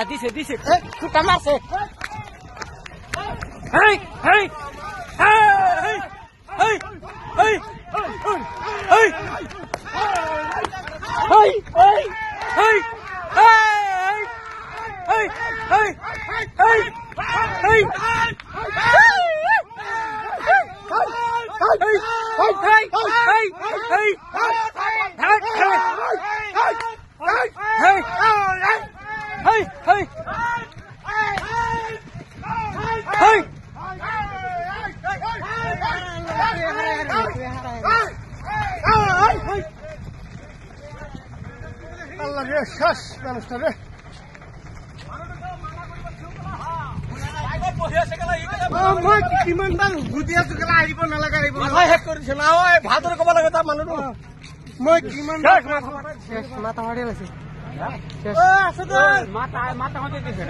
দিছে দিছে ফুটা মারছে হেই হেই হেই হেই হেই হেই হেই হেই হেই হেই হেই হেই হেই শ্বাস মানুষটা রে কিমান বুদ্ধি আছো কেলা আহিব নালাগে আহিব শেষ কৰিছে না ভালদৰে ক'ব লাগে তাৰ মানুহটো মই কিমান মাথা মাৰি আছে মাথা মাতি দিছে